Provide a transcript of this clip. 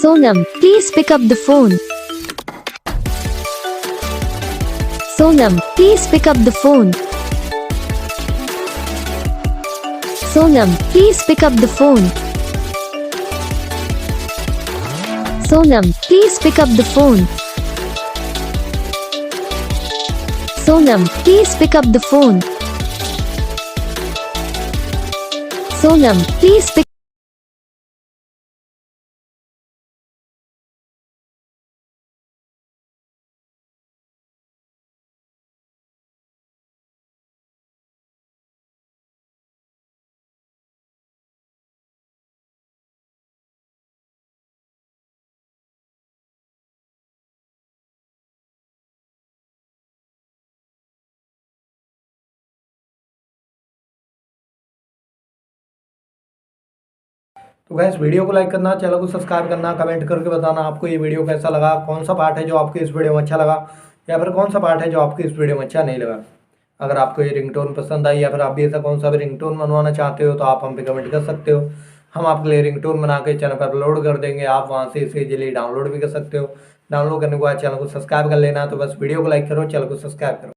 Sonam, please pick up the phone. Sonam, please pick up the phone. Sonam, please pick up the phone. Sonam, please pick up the phone. Sonam, please pick up the phone. Sonam, please pick तो gas video को like करना, channel को subscribe करना, comment करके बताना आपको ये video कैसा लगा, कौन सा पार्ट है जो आपको इस वीडियो में अच्छा लगा या फिर कौन सा पार्ट है जो आपको इस वीडियो में अच्छा नहीं लगा। अगर आपको ये रिंगटोन पसंद आई या फिर आप भी ऐसा कौन सा भी रिंगटोन बनवाना चाहते हो तो आप हम पे कमेंट कर सकते हो। हम आपके लिए रिंगटोन बना के चैनल पर अपलोड कर देंगे, आप वहाँ से इसे इजीली डाउनलोड भी कर सकते हो। डाउनलोड करने के बाद चैनल को सब्सक्राइब कर लेना। तो बस वीडियो को लाइक करो, चैनल को सब्सक्राइब करो।